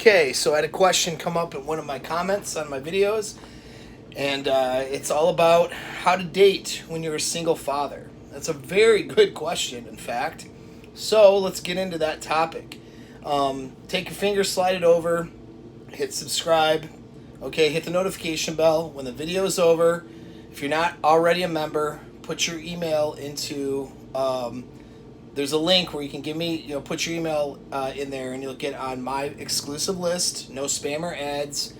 Okay, so I had a question come up in one of my comments on my videos, and it's all about how to date when you're a single father. That's a very good question, in fact. So let's get into that topic. Take your finger, slide it over, hit subscribe. Okay, hit the notification bell when the video is over. If you're not already a member, put your email into. There's a link where you can give me, put your email in there, and you'll get on my exclusive list. No spam or ads.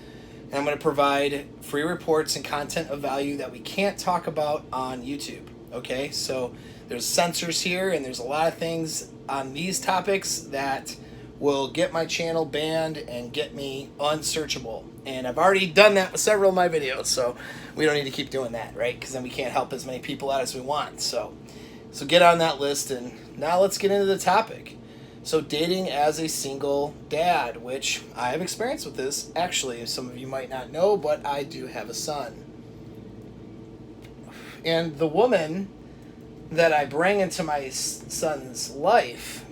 And I'm going to provide free reports and content of value that we can't talk about on YouTube. Okay, so there's censors here, and there's a lot of things on these topics that will get my channel banned and get me unsearchable. And I've already done that with several of my videos, so we don't need to keep doing that, right? Because then we can't help as many people out as we want. So get on that list, and now let's get into the topic. So dating as a single dad, which I have experience with this. Actually, some of you might not know, but I do have a son. And the woman that I bring into my son's life,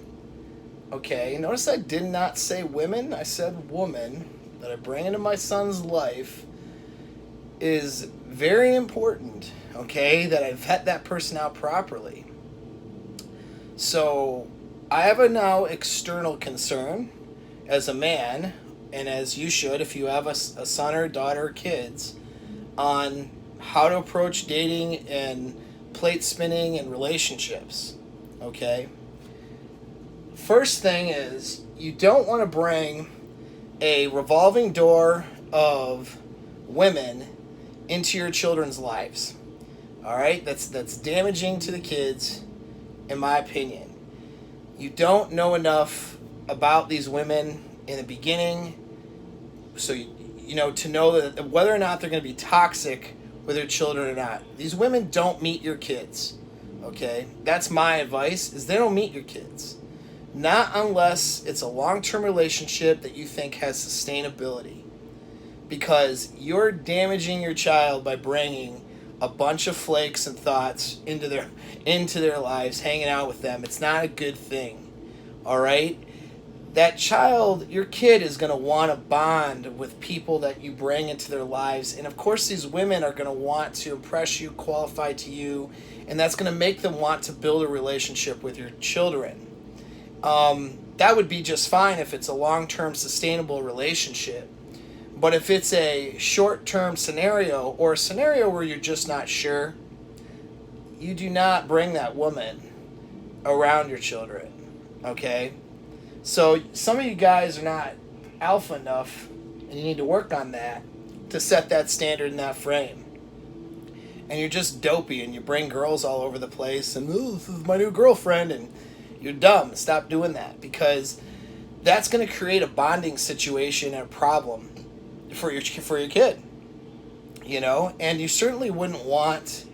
okay, notice I did not say women, I said woman, that I bring into my son's life is very important, okay, that I vet that person out properly. So I have a now external concern as a man, and as you should if you have a son or daughter or kids, on how to approach dating and plate spinning and relationships, okay? First thing is, you don't want to bring a revolving door of women into your children's lives. All right? That's damaging to the kids, in my opinion. You don't know enough about these women in the beginning, so to know that whether or not they're going to be toxic with their children or not. These women don't meet your kids. Okay? That's my advice, is they don't meet your kids. Not unless it's a long-term relationship that you think has sustainability. Because you're damaging your child by bringing a bunch of flakes and thoughts into their lives, hanging out with them. It's not a good thing. All right? That child, your kid, is going to want to bond with people that you bring into their lives. And of course, these women are going to want to impress you, qualify to you, and that's going to make them want to build a relationship with your children. That would be just fine if it's a long-term sustainable relationship. But if it's a short-term scenario, or a scenario where you're just not sure, you do not bring that woman around your children, okay? So some of you guys are not alpha enough, and you need to work on that to set that standard in that frame. And you're just dopey, and you bring girls all over the place, and this is my new girlfriend, and you're dumb. Stop doing that, because that's going to create a bonding situation and a problem for your kid, And you certainly wouldn't want,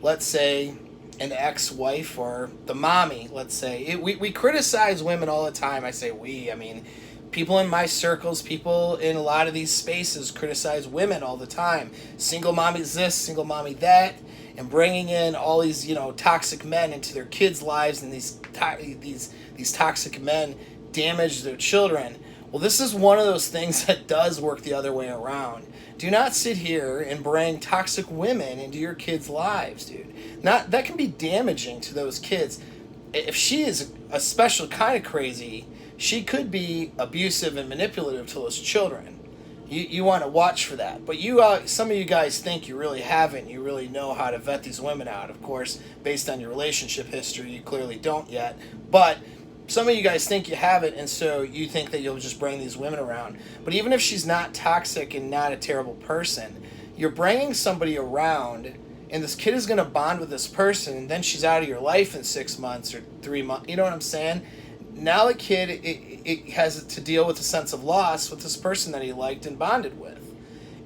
let's say, an ex-wife or the mommy, let's say. We criticize women all the time. I say we, I mean, people in my circles, people in a lot of these spaces criticize women all the time. Single mommy's this, single mommy that, and bringing in all these, toxic men into their kids' lives, and these toxic men damage their children. Well, this is one of those things that does work the other way around. Do not sit here and bring toxic women into your kids' lives, dude. That can be damaging to those kids. If she is a special kind of crazy, she could be abusive and manipulative to those children. You want to watch for that. But some of you guys think you really haven't. You really know how to vet these women out. Of course, based on your relationship history, you clearly don't yet. But some of you guys think you have it, and so you think that you'll just bring these women around. But even if she's not toxic and not a terrible person, you're bringing somebody around, and this kid is going to bond with this person, and then she's out of your life in 6 months or 3 months. You know what I'm saying? Now the kid it has to deal with a sense of loss with this person that he liked and bonded with.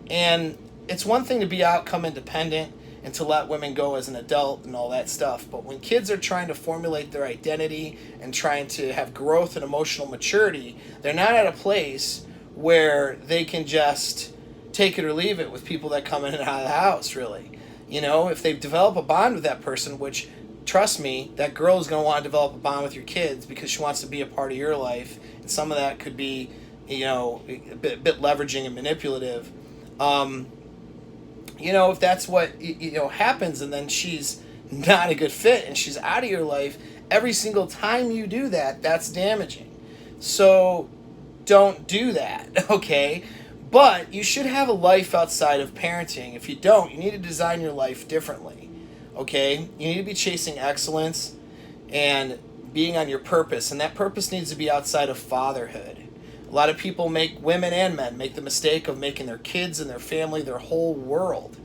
And it's one thing to be outcome independent and to let women go as an adult and all that stuff. But when kids are trying to formulate their identity and trying to have growth and emotional maturity, they're not at a place where they can just take it or leave it with people that come in and out of the house, really. If they develop a bond with that person, which, trust me, that girl is going to want to develop a bond with your kids because she wants to be a part of your life. And some of that could be bit leveraging and manipulative. Um, if that's what happens, and then she's not a good fit and she's out of your life every single time you do that, that's damaging. So don't do that, okay? But you should have a life outside of parenting. If you don't, you need to design your life differently, okay? You need to be chasing excellence and being on your purpose, and that purpose needs to be outside of fatherhood. A lot of people women and men make the mistake of making their kids and their family their whole world.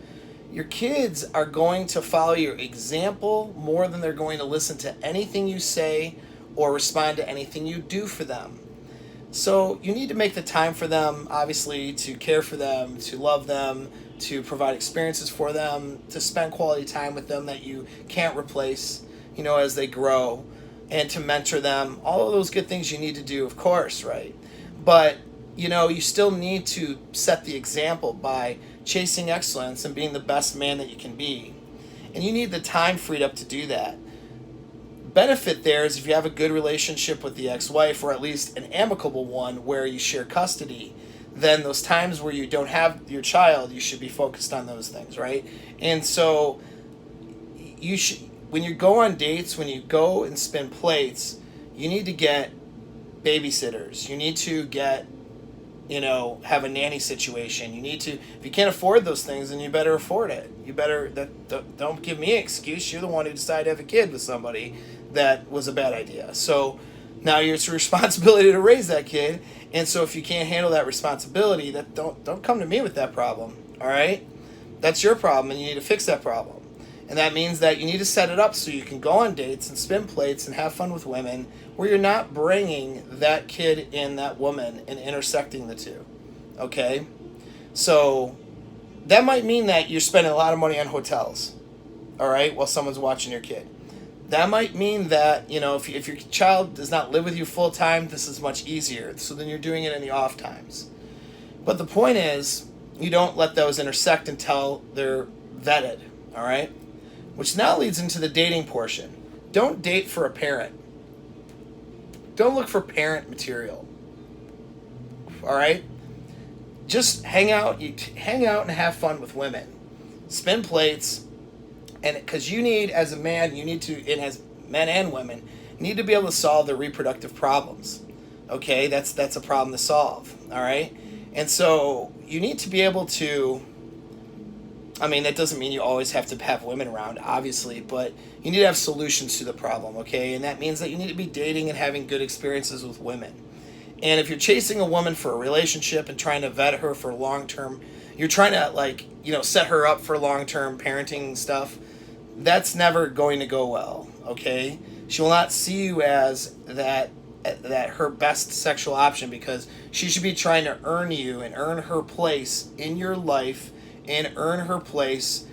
Your kids are going to follow your example more than they're going to listen to anything you say or respond to anything you do for them. So you need to make the time for them, obviously, to care for them, to love them, to provide experiences for them, to spend quality time with them that you can't replace, as they grow, and to mentor them. All of those good things you need to do, of course, right? But, you still need to set the example by chasing excellence and being the best man that you can be. And you need the time freed up to do that. Benefit there is if you have a good relationship with the ex-wife, or at least an amicable one where you share custody, then those times where you don't have your child, you should be focused on those things, right? And so you should, when you go on dates, when you go and spin plates, you need to get babysitters. You need to get, have a nanny situation. You need to, if you can't afford those things, then you better afford it. You better, don't give me an excuse. You're the one who decided to have a kid with somebody that was a bad idea. So now it's your responsibility to raise that kid. And so if you can't handle that responsibility, don't come to me with that problem. All right? That's your problem, and you need to fix that problem. And that means that you need to set it up so you can go on dates and spin plates and have fun with women where you're not bringing that kid and that woman and intersecting the two. Okay? So that might mean that you're spending a lot of money on hotels, all right, while someone's watching your kid. That might mean that, if your child does not live with you full time, this is much easier. So then you're doing it in the off times. But the point is, you don't let those intersect until they're vetted, all right? Which now leads into the dating portion. Don't date for a parent. Don't look for parent material. All right? Just hang out and have fun with women. Spin plates, and because you need, as a man, you need to, and as men and women, you need to be able to solve their reproductive problems. Okay? That's a problem to solve. All right? And so you need to be able to, that doesn't mean you always have to have women around, obviously, but you need to have solutions to the problem, okay? And that means that you need to be dating and having good experiences with women. And if you're chasing a woman for a relationship and trying to vet her for long-term, you're trying to, set her up for long-term parenting stuff, that's never going to go well, okay? She will not see you as that her best sexual option, because she should be trying to earn you and earn her place in your life and earn her place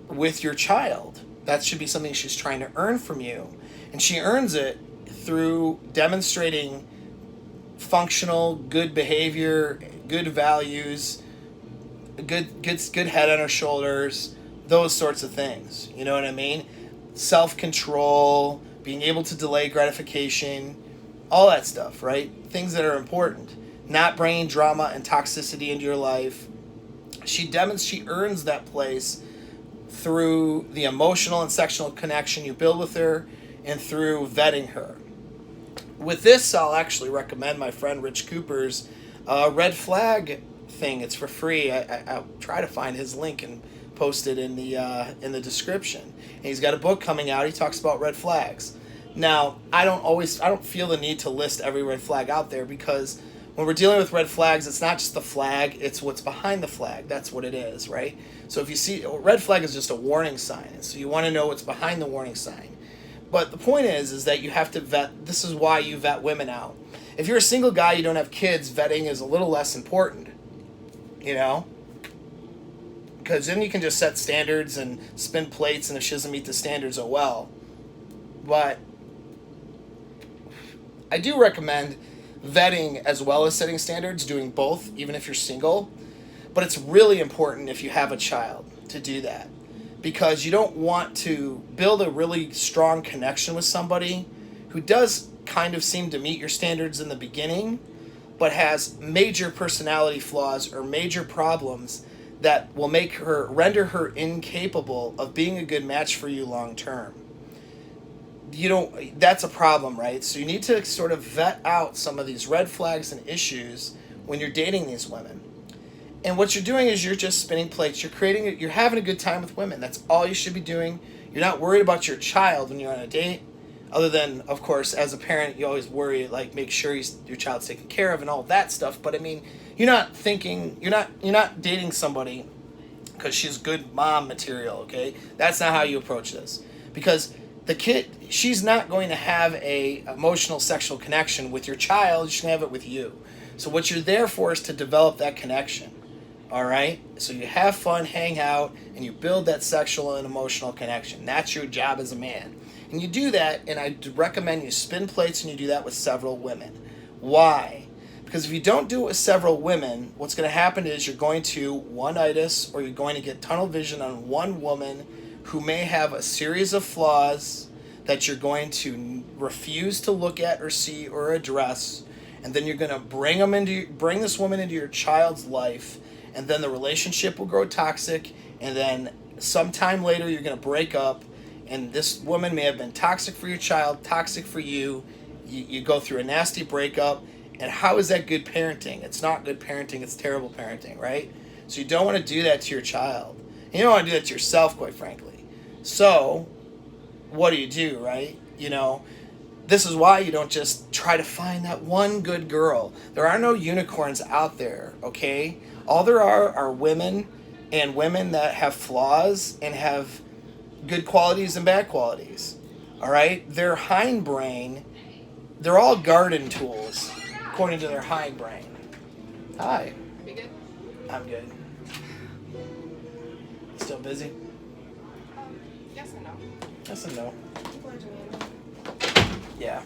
with your child. That should be something she's trying to earn from you. And she earns it through demonstrating functional, good behavior, good values, good head on her shoulders, those sorts of things. You know what I mean? Self-control, being able to delay gratification, all that stuff, right? Things that are important. Not bringing drama and toxicity into your life. She earns that place through the emotional and sexual connection you build with her and through vetting her. With this, I'll actually recommend my friend Rich Cooper's red flag thing. It's for free. I'll try to find his link and post it in the description. And he's got a book coming out. He talks about red flags. Now, I don't feel the need to list every red flag out there, because when we're dealing with red flags, it's not just the flag, it's what's behind the flag. That's what it is, right? So if you see, a red flag is just a warning sign. So you want to know what's behind the warning sign. But the point is that you have to vet. This is why you vet women out. If you're a single guy, you don't have kids, vetting is a little less important, because then you can just set standards and spin plates, and if she doesn't meet the standards, oh well. But I do recommend vetting as well as setting standards, doing both, even if you're single. But it's really important if you have a child to do that, because you don't want to build a really strong connection with somebody who does kind of seem to meet your standards in the beginning, but has major personality flaws or major problems that will render her incapable of being a good match for you long term. That's a problem, right? So you need to sort of vet out some of these red flags and issues when you're dating these women. And what you're doing is you're just spinning plates. You're having a good time with women. That's all you should be doing. You're not worried about your child when you're on a date. Other than, of course, as a parent, you always worry, like, make sure your child's taken care of and all that stuff. But I mean, you're not dating somebody because she's good mom material, okay? That's not how you approach this. Because the kid, she's not going to have a emotional sexual connection with your child. She's going to have it with you. So what you're there for is to develop that connection. All right? So you have fun, hang out, and you build that sexual and emotional connection. That's your job as a man. And you do that, and I recommend you spin plates and you do that with several women. Why? Because if you don't do it with several women, what's going to happen is you're going to one-itis, or you're going to get tunnel vision on one woman who may have a series of flaws that you're going to refuse to look at or see or address, and then you're going to bring this woman into your child's life, and then the relationship will grow toxic, and then sometime later you're going to break up, and this woman may have been toxic for your child, toxic for you. You go through a nasty breakup, and how is that good parenting? It's not good parenting, it's terrible parenting, right? So you don't want to do that to your child. And you don't want to do that to yourself, quite frankly. So, what do, right? This is why you don't just try to find that one good girl. There are no unicorns out there, okay? All there are women, and women that have flaws and have good qualities and bad qualities. All right? Their hindbrain, they're all garden tools, according to their hindbrain. Hi. You good? I'm good. Still busy? Yes and no. Yes and no. People are doing. Yeah.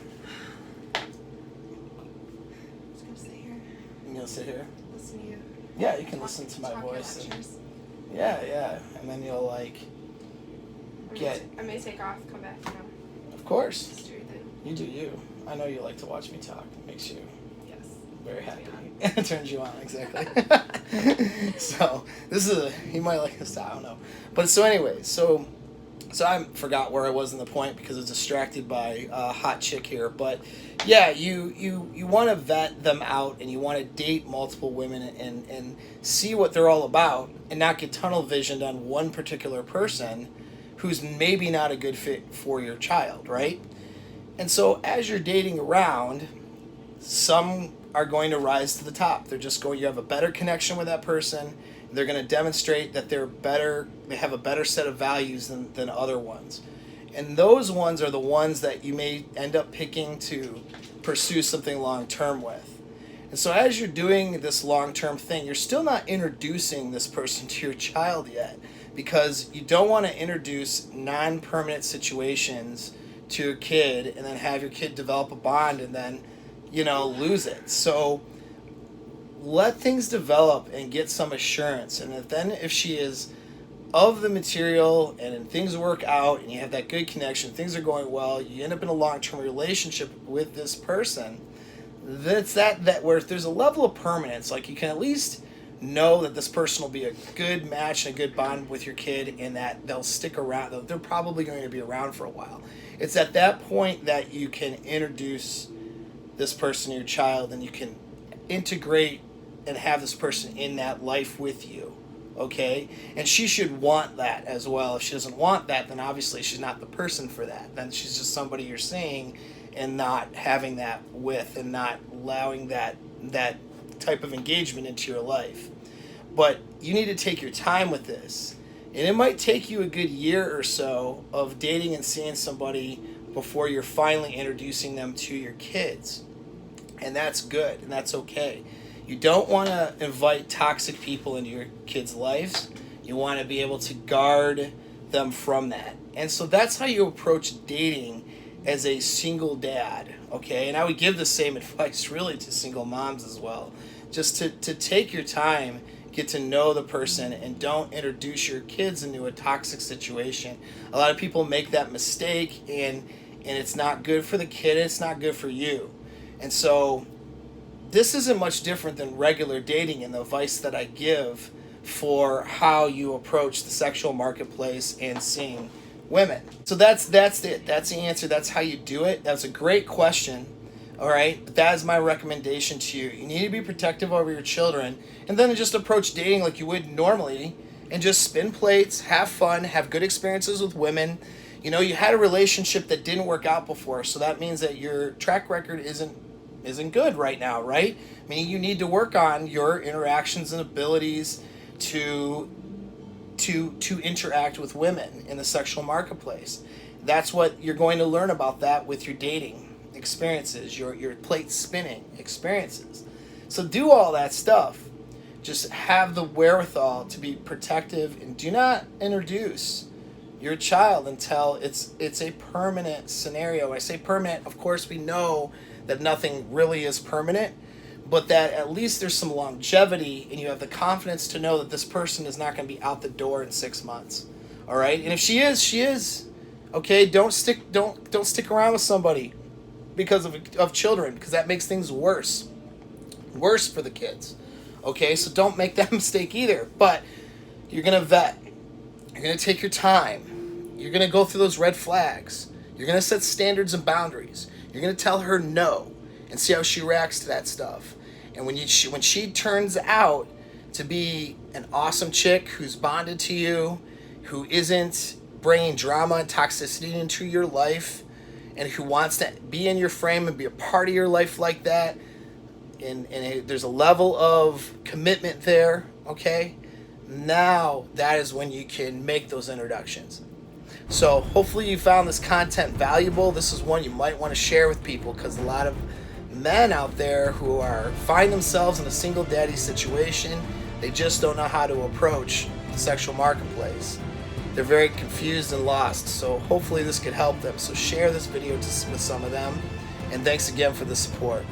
Just gonna sit here. You gonna sit here? Listen to you. Yeah, you can listen to my voice. Yeah. And then you'll I may take off, come back, Of course. Just do your thing. You do you. I know you like to watch me talk. It makes you Yes. very happy. It turns you on, exactly. So, you might like this, I don't know. But so anyway, so I forgot where I was in the point because I was distracted by a hot chick here. But yeah, you want to vet them out, and you want to date multiple women and see what they're all about, and not get tunnel visioned on one particular person who's maybe not a good fit for your child, right? And so as you're dating around, some are going to rise to the top. You have a better connection with that person. They're going to demonstrate that they have a better set of values than other ones. And those ones are the ones that you may end up picking to pursue something long-term with. And so as you're doing this long-term thing, you're still not introducing this person to your child yet, because you don't want to introduce non-permanent situations to your kid and then have your kid develop a bond and then, lose it. So let things develop and get some assurance. And if she is of the material and things work out and you have that good connection, things are going well, you end up in a long-term relationship with this person, that's that where there's a level of permanence. Like, you can at least know that this person will be a good match and a good bond with your kid, and that they'll stick around. They're probably going to be around for a while. It's at that point that you can introduce this person to your child, and you can integrate and have this person in that life with you, okay? And she should want that as well. If she doesn't want that, then obviously she's not the person for that. Then she's just somebody you're seeing and not having that with, and not allowing that type of engagement into your life. But you need to take your time with this. And it might take you a good year or so of dating and seeing somebody before you're finally introducing them to your kids. And that's good, and that's okay. You don't want to invite toxic people into your kids' lives. You want to be able to guard them from that. And so that's how you approach dating as a single dad, okay? And I would give the same advice really to single moms as well. Just to take your time, get to know the person, and don't introduce your kids into a toxic situation. A lot of people make that mistake, and it's not good for the kid, it's not good for you. And so this isn't much different than regular dating and the advice that I give for how you approach the sexual marketplace and seeing women. So that's it. That's the answer. That's how you do it. That's a great question. All right, but that is my recommendation to you. You need to be protective over your children, and then just approach dating like you would normally, and just spin plates, have fun, have good experiences with women. You know, you had a relationship that didn't work out before, so that means that your track record isn't good right now, right? Meaning you need to work on your interactions and abilities to interact with women in the sexual marketplace. That's what you're going to learn about that with your dating experiences, your plate spinning experiences. So do all that stuff. Just have the wherewithal to be protective, and do not introduce your child until it's a permanent scenario. I say permanent, of course we know that nothing really is permanent, but that at least there's some longevity and you have the confidence to know that this person is not going to be out the door in 6 months. All right? And if she is. Okay, don't stick around with somebody because of children, because that makes things worse for the kids. Okay, so don't make that mistake either. But you're going to vet. You're going to take your time. You're going to go through those red flags. You're going to set standards and boundaries. You're going to tell her no and see how she reacts to that stuff. And when she turns out to be an awesome chick who's bonded to you, who isn't bringing drama and toxicity into your life, and who wants to be in your frame and be a part of your life like that, and there's a level of commitment there, okay? Now that is when you can make those introductions. So hopefully you found this content valuable. This is one you might want to share with people, because a lot of men out there who find themselves in a single daddy situation, they just don't know how to approach the sexual marketplace. They're very confused and lost. So hopefully this could help them. So share this video with some of them. And thanks again for the support.